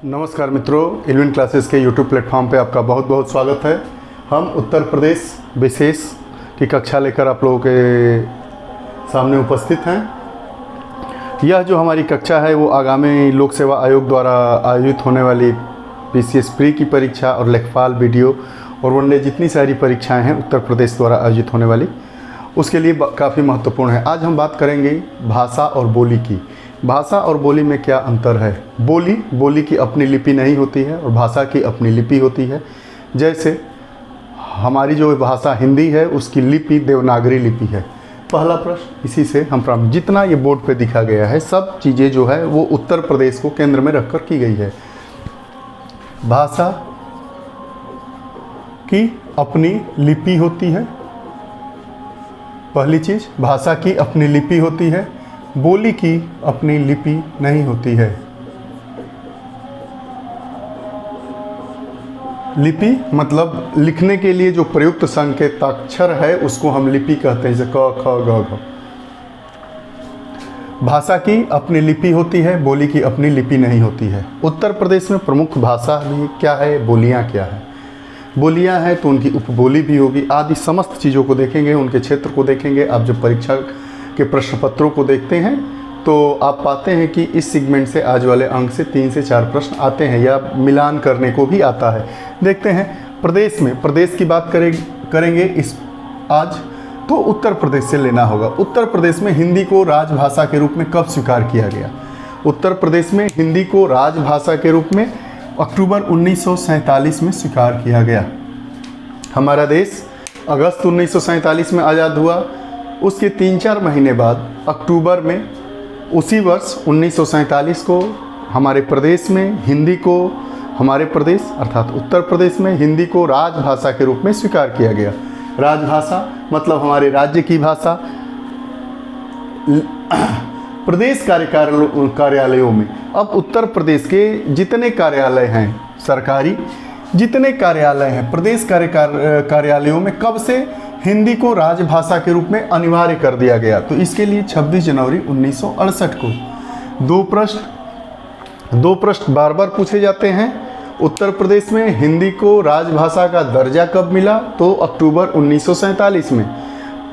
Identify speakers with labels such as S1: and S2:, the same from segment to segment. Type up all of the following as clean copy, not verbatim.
S1: नमस्कार मित्रों, इल्विन क्लासेस के यूट्यूब प्लेटफॉर्म पे आपका बहुत बहुत स्वागत है। हम उत्तर प्रदेश विशेष की कक्षा लेकर आप लोगों के सामने उपस्थित हैं। यह जो हमारी कक्षा है वो आगामी लोक सेवा आयोग द्वारा आयोजित होने वाली पीसीएस प्री की परीक्षा और लेखपाल वीडियो और वनडे जितनी सारी परीक्षाएं हैं उत्तर प्रदेश द्वारा आयोजित होने वाली, उसके लिए काफ़ी महत्वपूर्ण है। आज हम बात करेंगे भाषा और बोली की। भाषा और बोली में क्या अंतर है। बोली की अपनी लिपि नहीं होती है और भाषा की अपनी लिपि होती है। जैसे हमारी जो भाषा हिंदी है उसकी लिपि देवनागरी लिपि है। पहला प्रश्न इसी से हम प्रारंभ। जितना ये बोर्ड पे दिखा गया है सब चीज़ें जो है वो उत्तर प्रदेश को केंद्र में रखकर की गई है। भाषा की अपनी लिपि होती है, पहली चीज़ भाषा की अपनी लिपि होती है, बोली की अपनी लिपि नहीं होती है। लिपि मतलब लिखने के लिए जो प्रयुक्त संकेताक्षर है उसको हम लिपि कहते हैं, जैसे क ख ग घ। भाषा की अपनी लिपि होती है, बोली की अपनी लिपि नहीं होती है। उत्तर प्रदेश में प्रमुख भाषा भी क्या है, बोलियां क्या है। बोलियां हैं तो उनकी उपबोली भी होगी, आदि समस्त चीज़ों को देखेंगे, उनके क्षेत्र को देखेंगे। आप जब परीक्षा के प्रश्न पत्रों को देखते हैं तो आप पाते हैं कि इस सेगमेंट से आज वाले अंक से 3 से 4 प्रश्न आते हैं या मिलान करने को भी आता है। देखते हैं प्रदेश में, प्रदेश की बात करेंगे इस आज तो उत्तर प्रदेश से लेना होगा। उत्तर प्रदेश में हिंदी को राजभाषा के रूप में कब स्वीकार किया गया। उत्तर प्रदेश में हिंदी को राजभाषा के रूप में अक्टूबर 1947 में स्वीकार किया गया। हमारा देश अगस्त 1947 में आज़ाद हुआ। उसके 3-4 महीने बाद अक्टूबर में उसी वर्ष 1947 को हमारे प्रदेश में हिंदी को, हमारे प्रदेश अर्थात उत्तर प्रदेश में हिंदी को राजभाषा के रूप में स्वीकार किया गया। राजभाषा मतलब हमारे राज्य की भाषा। प्रदेश कार्यालयों में अब उत्तर प्रदेश के जितने कार्यालय हैं सरकारी, जितने कार्यालय हैं प्रदेश कार्यालयों में कब से हिंदी को राजभाषा के रूप में अनिवार्य कर दिया गया। तो इसके लिए 26 जनवरी 1968 को दो प्रश्न बार बार पूछे जाते हैं। उत्तर प्रदेश में हिंदी को राजभाषा का दर्जा कब मिला, तो अक्टूबर 1947 में।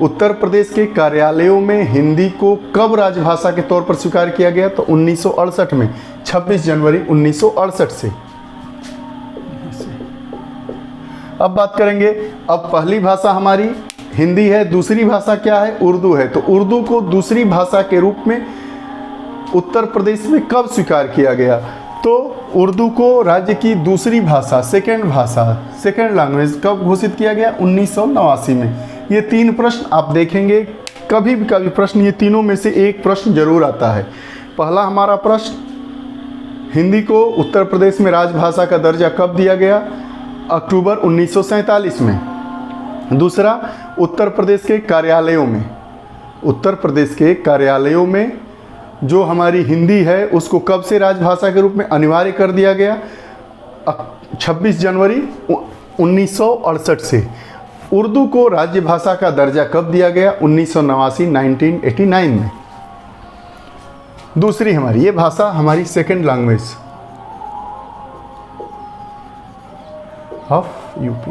S1: उत्तर प्रदेश के कार्यालयों में हिंदी को कब राजभाषा के तौर पर स्वीकार किया गया, तो 1968 में, 26 जनवरी 1968 से। अब बात करेंगे, अब पहली भाषा हमारी हिंदी है, दूसरी भाषा क्या है, उर्दू है। तो उर्दू को दूसरी भाषा के रूप में उत्तर प्रदेश में कब स्वीकार किया गया, तो उर्दू को राज्य की दूसरी भाषा, सेकेंड लैंग्वेज कब घोषित किया गया, 1989 में। ये 3 प्रश्न आप देखेंगे, कभी भी प्रश्न ये तीनों में से एक प्रश्न जरूर आता है। पहला हमारा प्रश्न, हिंदी को उत्तर प्रदेश में राजभाषा का दर्जा कब दिया गया, अक्टूबर 1947 में। दूसरा, उत्तर प्रदेश के कार्यालयों में जो हमारी हिंदी है उसको कब से राजभाषा के रूप में अनिवार्य कर दिया गया, 26 जनवरी 1968 से। उर्दू को राज्य भाषा का दर्जा कब दिया गया, 1989 में। दूसरी हमारी ये भाषा हमारी सेकेंड लैंग्वेज ऑफ यूपी।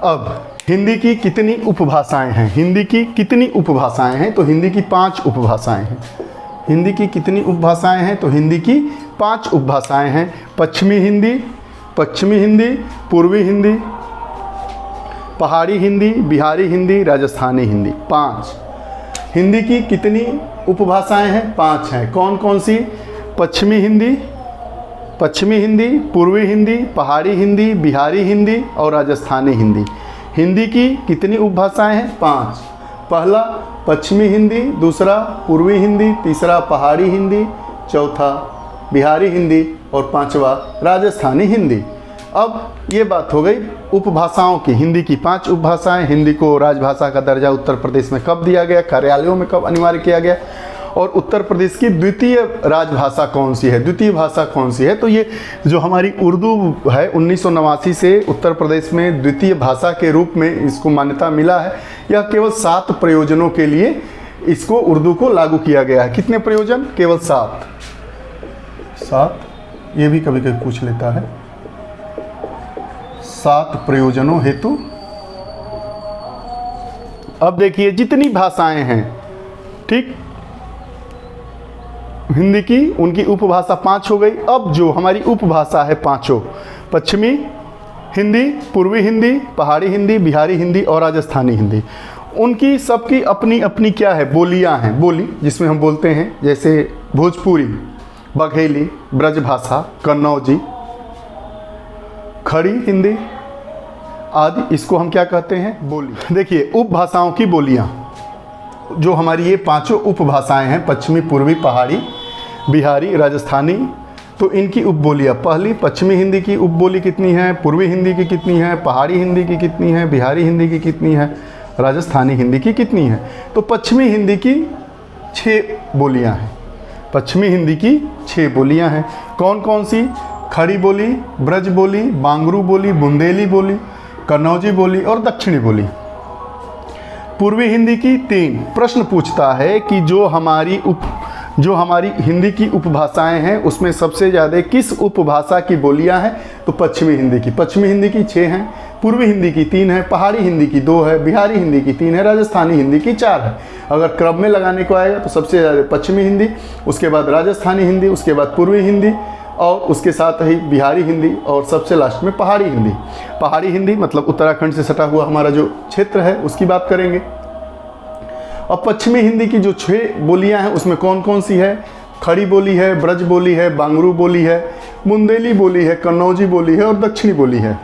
S1: अब हिंदी की कितनी उपभाषाएं हैं, हिंदी की कितनी उपभाषाएं हैं, तो हिंदी की 5 उपभाषाएं हैं। हिंदी की कितनी उपभाषाएं हैं, तो हिंदी की 5 उपभाषाएं हैं। पश्चिमी हिंदी, पूर्वी हिंदी, पहाड़ी हिंदी, बिहारी हिंदी, राजस्थानी हिंदी। 5 हिंदी की कितनी उपभाषाएं हैं, 5 हैं। कौन कौन सी, पश्चिमी हिंदी, पूर्वी हिंदी, पहाड़ी हिंदी, बिहारी हिंदी और राजस्थानी हिंदी। हिंदी की कितनी उपभाषाएं हैं, 5। पहला पश्चिमी हिंदी, दूसरा पूर्वी हिंदी, तीसरा पहाड़ी हिंदी, चौथा बिहारी हिंदी और 5वां राजस्थानी हिंदी। अब ये बात हो गई उपभाषाओं की। हिंदी की 5 उपभाषाएं, हिंदी को राजभाषा का दर्जा उत्तर प्रदेश में कब दिया गया, कार्यालयों में कब अनिवार्य किया गया, और उत्तर प्रदेश की द्वितीय राजभाषा कौन सी है, द्वितीय भाषा कौन सी है। तो ये जो हमारी उर्दू है 1989 से उत्तर प्रदेश में द्वितीय भाषा के रूप में इसको मान्यता मिला है। यह केवल 7 प्रयोजनों के लिए इसको उर्दू को लागू किया गया है। कितने प्रयोजन? केवल 7। 7, ये भी कभी कभी पूछ लेता है, 7 प्रयोजनों हेतु। अब देखिए जितनी भाषाएं हैं, ठीक, हिंदी की, उनकी उपभाषा 5 हो गई। अब जो हमारी उपभाषा है पांचों, पश्चिमी हिंदी, पूर्वी हिंदी, पहाड़ी हिंदी, बिहारी हिंदी और राजस्थानी हिंदी, उनकी सबकी अपनी अपनी क्या है, बोलियां हैं। बोली जिसमें हम बोलते हैं जैसे भोजपुरी, बघेली, ब्रजभाषा, कन्नौजी, खड़ी हिंदी आदि, इसको हम क्या कहते हैं, बोली। देखिए उपभाषाओं की बोलियां, जो हमारी ये पांचों उपभाषाएं हैं, पश्चिमी, पूर्वी, पहाड़ी, बिहारी, राजस्थानी, तो इनकी उपबोलियाँ, पहली पश्चिमी हिंदी की उपबोली कितनी है, पूर्वी हिंदी की कितनी है, पहाड़ी हिंदी की कितनी है, बिहारी हिंदी की कितनी है, राजस्थानी हिंदी की कितनी है। तो पश्चिमी हिंदी की 6 बोलियाँ हैं। पश्चिमी हिंदी की 6 बोलियाँ हैं। कौन कौन सी? खड़ी बोली, ब्रज बोली, बांगरू बोली, बुंदेली बोली, कन्नौजी बोली और दक्षिणी बोली। पूर्वी हिंदी की 3। प्रश्न पूछता है कि जो हमारी हिंदी की उपभाषाएं हैं उसमें सबसे ज़्यादा किस उपभाषा की बोलियां हैं, तो पश्चिमी हिंदी की। पश्चिमी हिंदी की 6 हैं, पूर्वी हिंदी की 3 है, पहाड़ी हिंदी की 2 है, बिहारी हिंदी की 3 है, राजस्थानी हिंदी की 4 है। अगर क्रम में लगाने को आएगा तो सबसे ज़्यादा पश्चिमी हिंदी, उसके बाद राजस्थानी हिंदी, उसके बाद पूर्वी हिंदी और उसके साथ ही बिहारी हिंदी और सबसे लास्ट में पहाड़ी हिंदी। पहाड़ी हिंदी मतलब उत्तराखंड से सटा हुआ हमारा जो क्षेत्र है उसकी बात करेंगे। अब पश्चिमी हिंदी की जो 6 बोलियां हैं उसमें कौन कौन सी है? खड़ी बोली है, ब्रज बोली है, बांगरू बोली है, बुंदेली बोली है, कन्नौजी बोली है और दक्षिणी बोली है।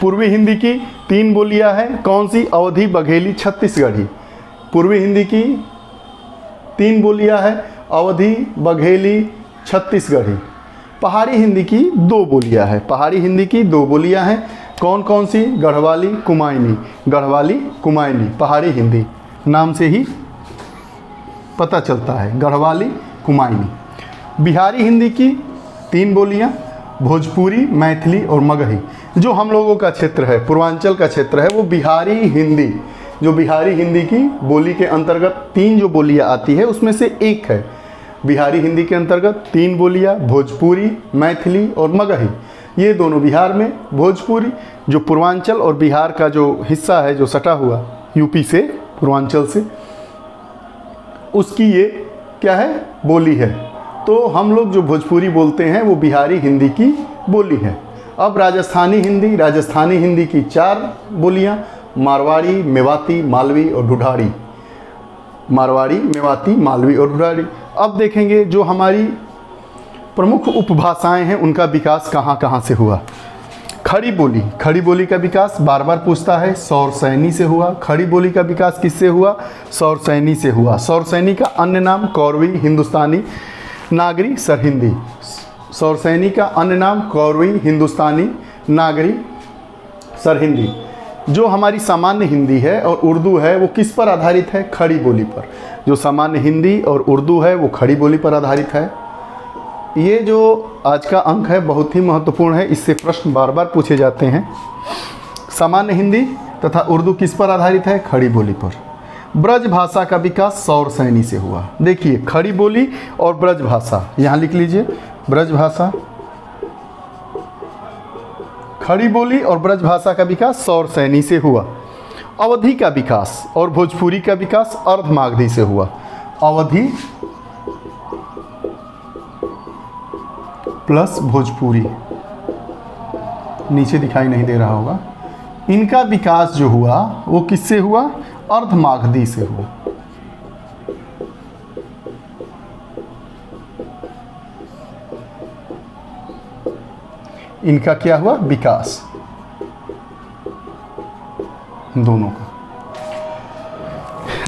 S1: पूर्वी हिंदी की 3 बोलियां हैं, कौन सी? अवधी, बघेली, छत्तीसगढ़ी। पूर्वी हिंदी की 3 बोलियां हैं, अवधी, बघेली, छत्तीसगढ़ी। पहाड़ी हिंदी की 2 बोलियां हैं। पहाड़ी हिंदी की 2 बोलियां हैं, कौन कौन सी? गढ़वाली, कुमायूनी। गढ़वाली, कुमायूनी पहाड़ी हिंदी नाम से ही पता चलता है, गढ़वाली, कुमायूनी। बिहारी हिंदी की 3 बोलियां, भोजपुरी, मैथिली और मगही। जो हम लोगों का क्षेत्र है, पूर्वांचल का क्षेत्र है, वो बिहारी हिंदी, जो बिहारी हिंदी की बोली के अंतर्गत 3 जो बोलियां आती है उसमें से एक है। बिहारी हिंदी के अंतर्गत 3 बोलियां, भोजपुरी, मैथिली और मगही। ये दोनों बिहार में, भोजपुरी जो पूर्वांचल और बिहार का जो हिस्सा है जो सटा हुआ यूपी से, पूर्वांचल से, उसकी ये क्या है, बोली है। तो हम लोग जो भोजपुरी बोलते हैं वो बिहारी हिंदी की बोली है। अब राजस्थानी हिंदी, राजस्थानी हिंदी की 4 बोलियां, मारवाड़ी, मेवाती, मालवी और ढूढ़ाड़ी। मारवाड़ी, मेवाती, मालवी और ढूढ़ाड़ी। अब देखेंगे जो हमारी प्रमुख उपभाषाएं हैं उनका विकास कहाँ कहाँ से हुआ। खड़ी बोली, खड़ी बोली का विकास बार बार पूछता है, सौरसैनी से हुआ। खड़ी बोली का विकास किससे हुआ? सौरसैनी से हुआ। सौरसैनी का अन्य नाम कौरवी, हिंदुस्तानी, नागरी, सरहिंदी। सौरसैनी का अन्य नाम कौरवी, हिंदुस्तानी, नागरी, सरहिंदी। जो हमारी सामान्य हिंदी है और उर्दू है वो किस पर आधारित है? खड़ी बोली पर। जो सामान्य हिंदी और उर्दू है वो खड़ी बोली पर आधारित है। ये जो आज का अंक है बहुत ही महत्वपूर्ण है, इससे प्रश्न बार बार पूछे जाते हैं। सामान्य हिंदी तथा उर्दू किस पर आधारित है? खड़ी बोली पर। ब्रज भाषा का विकास सौरसैनी से हुआ। देखिए खड़ी बोली और ब्रज भाषा, यहाँ लिख लीजिए, ब्रज भाषा, खड़ी बोली और ब्रज भाषा का विकास सौरसैनी से हुआ। अवधी का विकास और भोजपुरी का विकास अर्धमागधी से हुआ। अवधी प्लस भोजपुरी, नीचे दिखाई नहीं दे रहा होगा, इनका विकास जो हुआ वो किससे हुआ? अर्धमागधी से हुआ। इनका क्या हुआ? विकास दोनों का।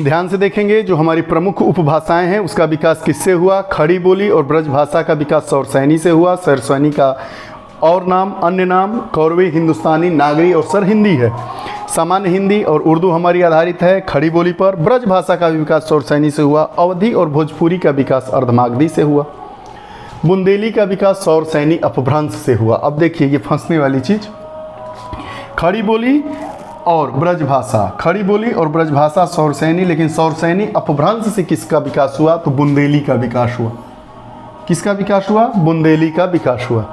S1: ध्यान से देखेंगे जो हमारी प्रमुख उपभाषाएं हैं उसका विकास किससे हुआ? खड़ी बोली और ब्रज भाषा का विकास सौरसैनी से हुआ। सौरसैनी का और नाम, अन्य नाम कौरवी, हिंदुस्तानी, नागरी और सरहिंदी है। सामान्य हिंदी और उर्दू हमारी आधारित है खड़ी बोली पर। ब्रज भाषा का विकास सौरसैनी से हुआ। अवधी और भोजपुरी का विकास अर्धमागधी से हुआ। बुंदेली का विकास सौरसैनी अपभ्रंश से हुआ। अब देखिए ये फंसने वाली चीज़, खड़ी बोली और ब्रज भाषा, खड़ी बोली और ब्रज भाषा सौरसैनी, लेकिन सौरसैनी अपभ्रंश से किसका विकास हुआ? तो बुंदेली का विकास हुआ। किसका विकास हुआ? बुंदेली का विकास हुआ।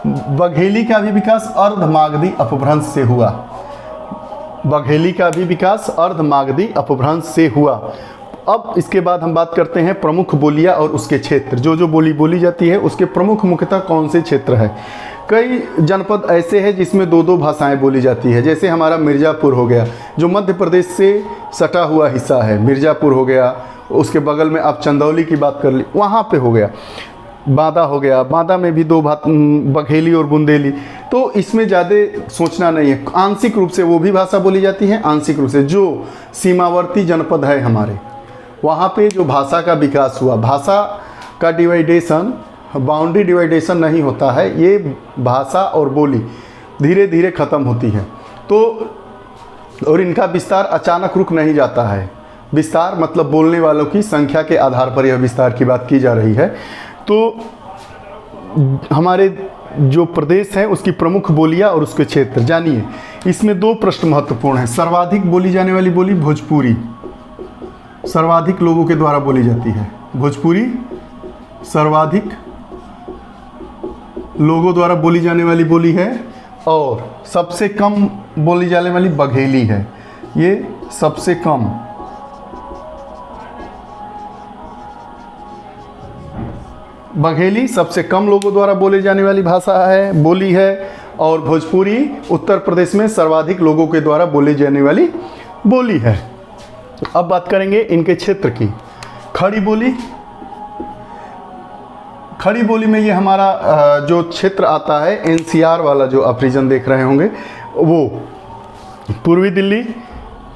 S1: बघेली का भी विकास अर्धमागधी अपभ्रंश से हुआ। बघेली का भी विकास अर्धमागधी अपभ्रंश से हुआ। अब इसके बाद हम बात करते हैं प्रमुख बोलियां और उसके क्षेत्र। जो जो बोली बोली जाती है उसके प्रमुख मुख्यतः कौन से क्षेत्र है। कई जनपद ऐसे हैं जिसमें दो दो भाषाएं बोली जाती है। जैसे हमारा मिर्ज़ापुर हो गया, जो मध्य प्रदेश से सटा हुआ हिस्सा है, मिर्ज़ापुर हो गया। उसके बगल में आप चंदौली की बात कर ली, वहाँ पे हो गया। बांदा हो गया, बांदा में भी दो बघेली और बुंदेली। तो इसमें ज़्यादा सोचना नहीं है। आंशिक रूप से वो भी भाषा बोली जाती है, आंशिक रूप से जो सीमावर्ती जनपद है हमारे, वहाँ पे जो भाषा का विकास हुआ। भाषा का डिवाइडेशन बाउंड्री डिवाइडेशन नहीं होता है, ये भाषा और बोली धीरे धीरे ख़त्म होती है। तो और इनका विस्तार अचानक रुक नहीं जाता है। विस्तार मतलब बोलने वालों की संख्या के आधार पर यह विस्तार की बात की जा रही है। तो हमारे जो प्रदेश है उसकी प्रमुख बोलियां और उसके क्षेत्र जानिए। इसमें दो प्रश्न महत्वपूर्ण हैं। सर्वाधिक बोली जाने वाली बोली भोजपुरी, सर्वाधिक लोगों के द्वारा बोली जाती है। भोजपुरी सर्वाधिक लोगों द्वारा बोली जाने वाली बोली है। और सबसे कम बोली जाने वाली बघेली है। ये सबसे कम बघेली सबसे कम लोगों द्वारा बोली जाने वाली भाषा है, बोली है। और भोजपुरी उत्तर प्रदेश में सर्वाधिक लोगों के द्वारा बोली जाने वाली बोली है। अब बात करेंगे इनके क्षेत्र की। खड़ी बोली, खड़ी बोली में ये हमारा जो क्षेत्र आता है एनसीआर वाला, जो आप रीजन देख रहे होंगे, वो पूर्वी दिल्ली,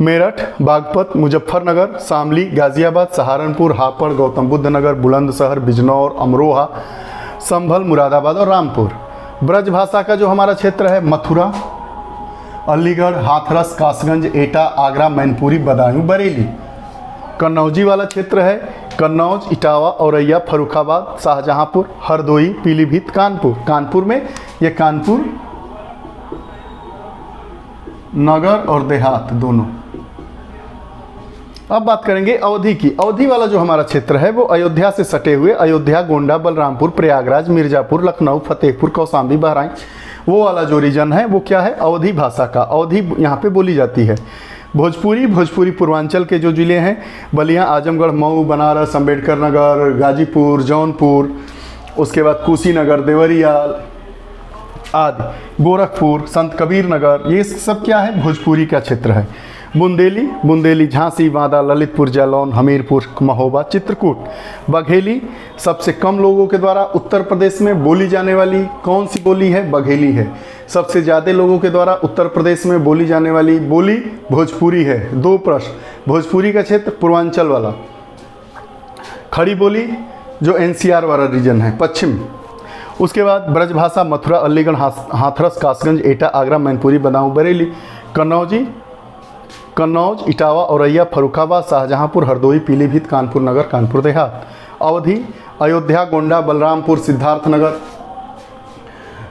S1: मेरठ, बागपत, मुजफ्फरनगर, शामली, गाज़ियाबाद, सहारनपुर, हापुड़, गौतम बुद्ध नगर, बुलंदशहर, बिजनौर, अमरोहा, संभल, मुरादाबाद और रामपुर। ब्रज भाषा का जो हमारा क्षेत्र है मथुरा, अलीगढ़, हाथरस, कासगंज, एटा, आगरा, मैनपुरी, बदायूं, बरेली। कन्नौजी वाला क्षेत्र है कन्नौज, इटावा, औरैया, फर्रुखाबाद, शाहजहांपुर, हरदोई, पीलीभीत, कानपुर। कानपुर में ये कानपुर नगर और देहात दोनों। अब बात करेंगे अवधी की। अवधी वाला जो हमारा क्षेत्र है वो अयोध्या से सटे हुए अयोध्या, गोंडा, बलरामपुर, प्रयागराज, मिर्ज़ापुर, लखनऊ, फतेहपुर, कौशाम्बी, बहराइच, वो वाला जो रीजन है वो क्या है? अवधी भाषा का। अवधी यहाँ पे बोली जाती है। भोजपुरी, भोजपुरी पूर्वांचल के जो ज़िले हैं बलिया, आजमगढ़, मऊ, बनारस, अम्बेडकर नगर, गाजीपुर, जौनपुर, उसके बाद कुशीनगर, देवरिया आदि, गोरखपुर, संत कबीर नगर, ये सब क्या है? भोजपुरी का क्षेत्र है। बुंदेली, बुंदेली झांसी, बांदा, ललितपुर, जालौन, हमीरपुर, महोबा, चित्रकूट। बघेली सबसे कम लोगों के द्वारा उत्तर प्रदेश में बोली जाने वाली कौन सी बोली है? बघेली है। सबसे ज़्यादा लोगों के द्वारा उत्तर प्रदेश में बोली जाने वाली बोली भोजपुरी है। दो प्रश्न। भोजपुरी का क्षेत्र पूर्वांचल वाला। खड़ी बोली जो एनसीआर वाला रीजन है, पश्चिम। उसके बाद ब्रजभाषा मथुरा, अलीगढ़, हाथरस, कासगंज, एटा, आगरा, मैनपुरी, बदायूं, बरेली। कन्नौजी, कन्नौज, इटावा, औरैया, फर्रुखाबाद, शाहजहांपुर, हरदोई, पीलीभीत, कानपुर नगर, कानपुर देहात। अवधी अयोध्या, गोंडा, बलरामपुर, सिद्धार्थनगर,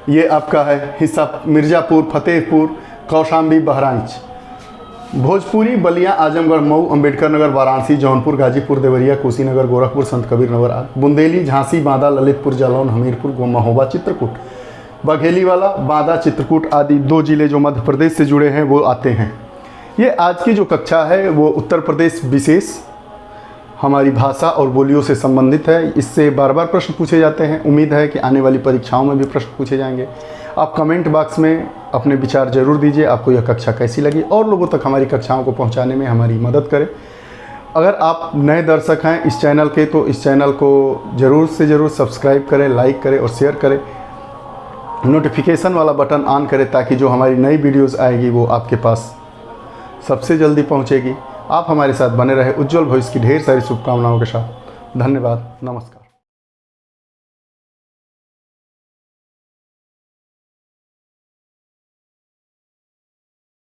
S1: ये आपका है हिस्सा। मिर्ज़ापुर, फतेहपुर, कौशाम्बी, बहराइच। भोजपुरी बलिया, आजमगढ़, मऊ, अम्बेडकर नगर, वाराणसी, जौनपुर, गाजीपुर, देवरिया, कुशीनगर, गोरखपुर, संत कबीर नगर आदि। बुंदेली, झांसी, बांदा, ललितपुर, जालौन, हमीरपुर, महोबा, चित्रकूट। बघेली वाला बांदा, चित्रकूट आदि दो जिले जो मध्य प्रदेश से जुड़े हैं वो आते हैं। ये आज की जो कक्षा है वो उत्तर प्रदेश विशेष हमारी भाषा और बोलियों से संबंधित है। इससे बार बार प्रश्न पूछे जाते हैं। उम्मीद है कि आने वाली परीक्षाओं में भी प्रश्न पूछे जाएंगे। आप कमेंट बॉक्स में अपने विचार जरूर दीजिए, आपको यह कक्षा कैसी लगी और लोगों तक हमारी कक्षाओं को पहुंचाने में हमारी मदद करें। अगर आप नए दर्शक हैं इस चैनल के तो इस चैनल को ज़रूर से ज़रूर सब्सक्राइब करें, लाइक करें और शेयर करें। नोटिफिकेशन वाला बटन ऑन करें ताकि जो हमारी नई वीडियोज़ आएगी वो आपके पास सबसे जल्दी पहुंचेगी। आप हमारे साथ बने रहे। उज्जवल भविष्य की ढेर सारी शुभकामनाओं के साथ धन्यवाद, नमस्कार।